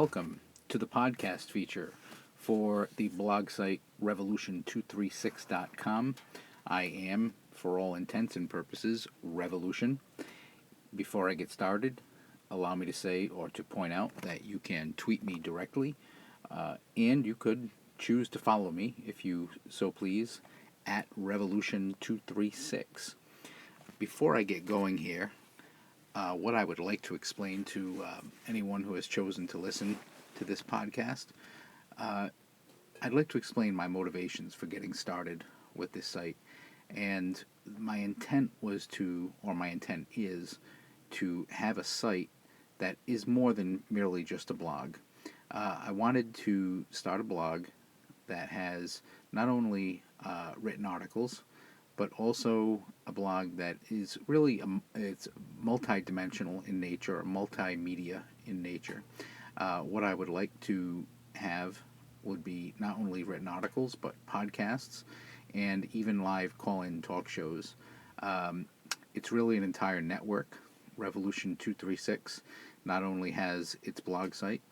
welcome to the podcast feature for the blog site revolution236.com. I am, for all intents and purposes, Revolution. Before I get started, allow me to say or to point out that you can tweet me directly, and you could choose to follow me, if you so please, at Revolution236. Before I get going here, what I would like to explain to anyone who has chosen to listen to this podcast, I'd like to explain my motivations for getting started with this site. And my intent is to have a site that is more than merely just a blog. I wanted to start a blog that has not only written articles, but also a blog that is really it's multi-dimensional in nature, multimedia in nature. What I would like to have would be not only written articles, but podcasts and even live call-in talk shows. It's really an entire network. Revolution 236 not only has its blog site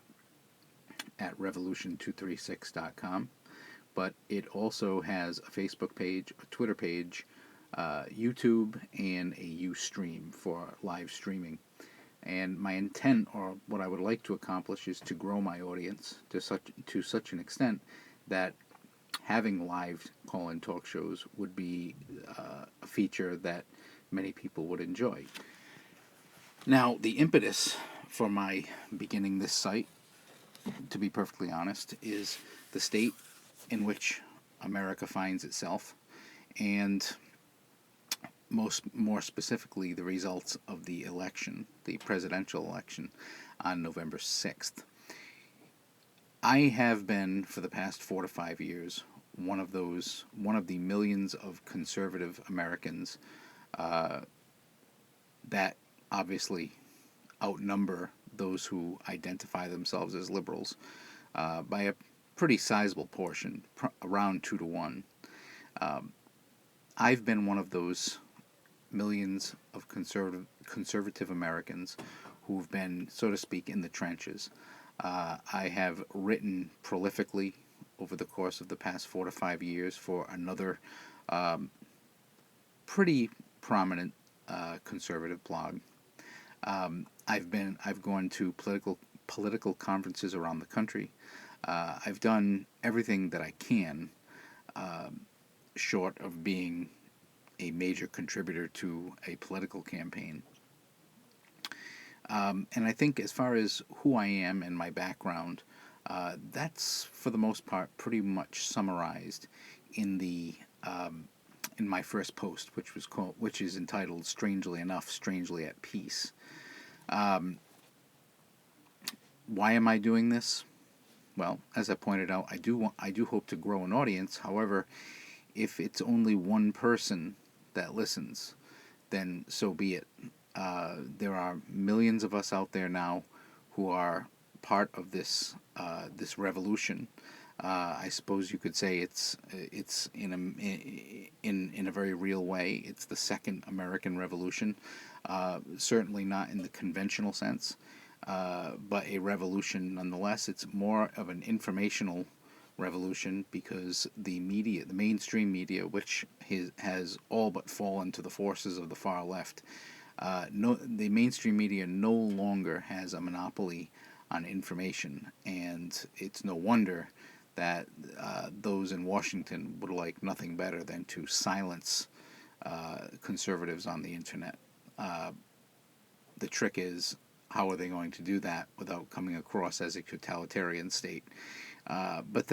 at revolution236.com, but it also has a Facebook page, a Twitter page, YouTube, and a Ustream for live streaming. And my intent, or what I would like to accomplish, is to grow my audience to such an extent that having live call-in talk shows would be a feature that many people would enjoy. Now, the impetus for my beginning this site, to be perfectly honest, is the state in which America finds itself, and more specifically, the results of the election, the presidential election, on November 6th. I have been, for the past 4 to 5 years, one of the millions of conservative Americans that obviously outnumber those who identify themselves as liberals by a pretty sizable portion, around 2 to 1. I've been one of those millions of conservative Americans who've been, so to speak, in the trenches. I have written prolifically over the course of the past 4 to 5 years for another pretty prominent conservative blog. I've gone to political conferences around the country. I've done everything that I can, short of being a major contributor to a political campaign. And I think as far as who I am and my background, that's for the most part pretty much summarized in in my first post, which is entitled, strangely enough, "Strangely at Peace." Why am I doing this? Well, as I pointed out, I do hope to grow an audience. However, if it's only one person that listens, then so be it. There are millions of us out there now who are part of this revolution. I suppose you could say it's in a very real way. It's the second American Revolution. Certainly not in the conventional sense, but a revolution nonetheless. It's more of an informational revolution because the mainstream media, which has all but fallen to the forces of the far left, the mainstream media no longer has a monopoly on information, and it's no wonder that those in Washington would like nothing better than to silence conservatives on the internet. The trick is, how are they going to do that without coming across as a totalitarian state? But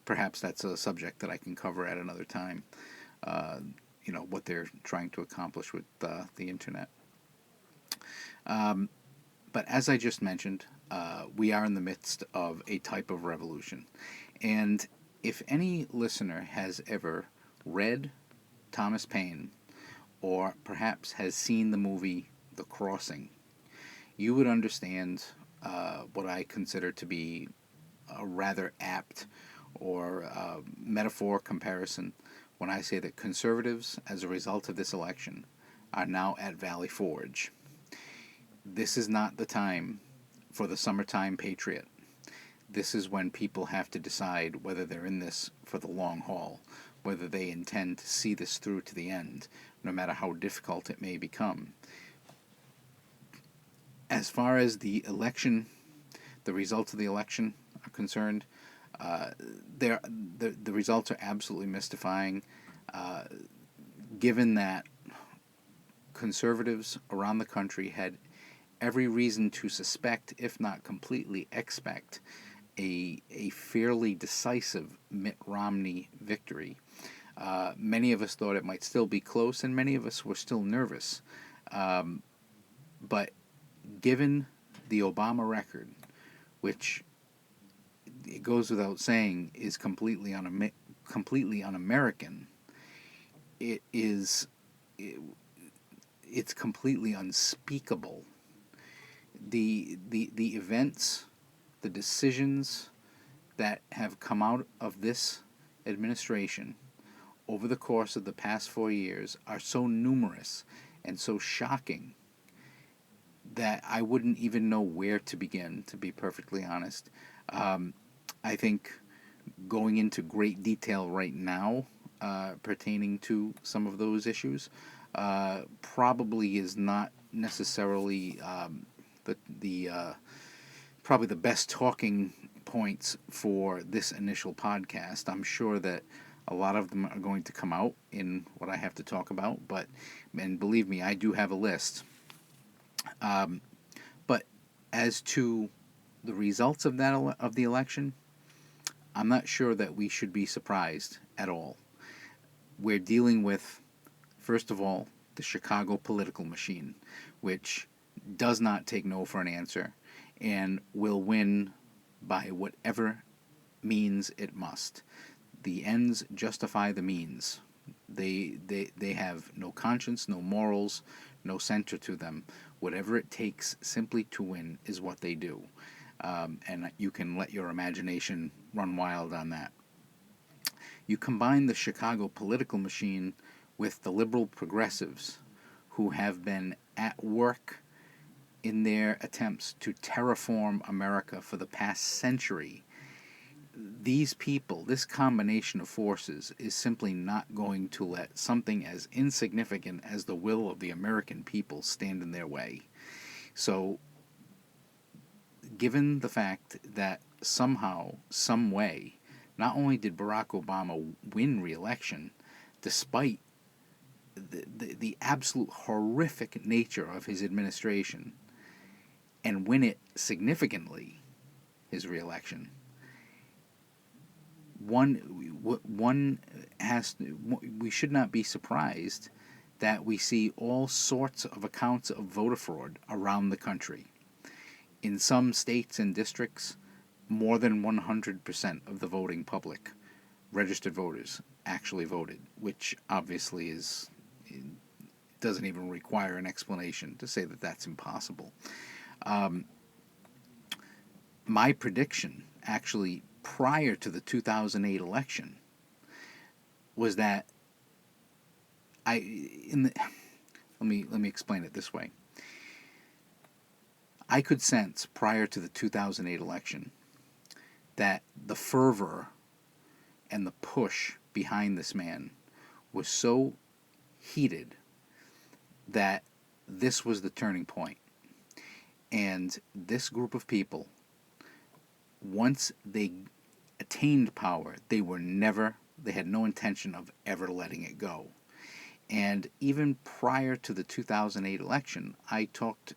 perhaps that's a subject that I can cover at another time. What they're trying to accomplish with the internet. But as I just mentioned, we are in the midst of a type of revolution. And if any listener has ever read Thomas Paine, or perhaps has seen the movie The Crossing, you would understand what I consider to be a rather apt or metaphor comparison when I say that conservatives, as a result of this election, are now at Valley Forge. This is not the time for the summertime patriot. This is when people have to decide whether they're in this for the long haul, whether they intend to see this through to the end, no matter how difficult it may become. As far as the election, the results of the election are concerned, the results are absolutely mystifying, given that conservatives around the country had every reason to suspect, if not completely expect, a fairly decisive Mitt Romney victory. Many of us thought it might still be close, and many of us were still nervous. But given the Obama record, which it goes without saying is completely un-American, it's completely unspeakable. The events, the decisions that have come out of this administration over the course of the past 4 years are so numerous and so shocking that I wouldn't even know where to begin, to be perfectly honest. I think going into great detail right now pertaining to some of those issues probably is not necessarily probably the best talking points for this initial podcast. I'm sure that a lot of them are going to come out in what I have to talk about, and believe me, I do have a list. But as to the results of the election, I'm not sure that we should be surprised at all. We're dealing with, first of all, the Chicago political machine, which does not take no for an answer and will win by whatever means it must. The ends justify the means. They have no conscience, no morals, no center to them. Whatever it takes simply to win is what they do. And you can let your imagination run wild on that. You combine the Chicago political machine with the liberal progressives who have been at work in their attempts to terraform America for the past century. These people, this combination of forces, is simply not going to let something as insignificant as the will of the American people stand in their way. So, given the fact that somehow, some way, not only did Barack Obama win re-election, despite the absolute horrific nature of his administration, and win it significantly, his re-election, we should not be surprised that we see all sorts of accounts of voter fraud around the country. In some states and districts, more than 100% of the voting public, registered voters, actually voted, which obviously doesn't even require an explanation to say that that's impossible. My prediction, actually, prior to the 2008 election, was that let me explain it this way. I could sense prior to the 2008 election that the fervor and the push behind this man was so heated that this was the turning point. And this group of people, once they attained power, they had no intention of ever letting it go. And even prior to the 2008 election, I talked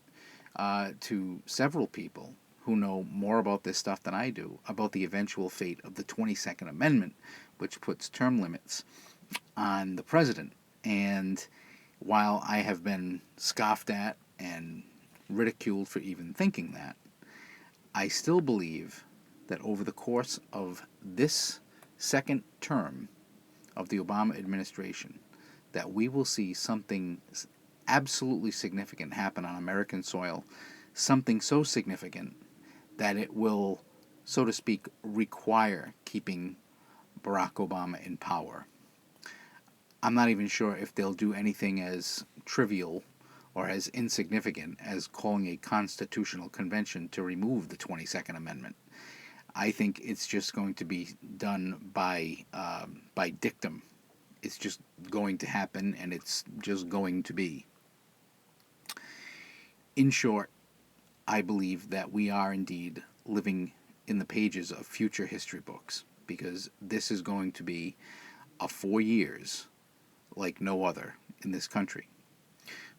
to several people who know more about this stuff than I do, about the eventual fate of the 22nd Amendment, which puts term limits on the president. And while I have been scoffed at and ridiculed for even thinking that, I still believe that over the course of this second term of the Obama administration, that we will see something absolutely significant happen on American soil, something so significant that it will, so to speak, require keeping Barack Obama in power. I'm not even sure if they'll do anything as trivial or as insignificant as calling a constitutional convention to remove the 22nd Amendment. I think it's just going to be done by dictum. It's just going to happen, and it's just going to be. In short, I believe that we are indeed living in the pages of future history books, because this is going to be a 4 years like no other in this country.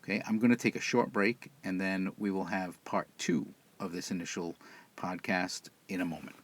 Okay, I'm going to take a short break, and then we will have part 2 of this initial podcast in a moment.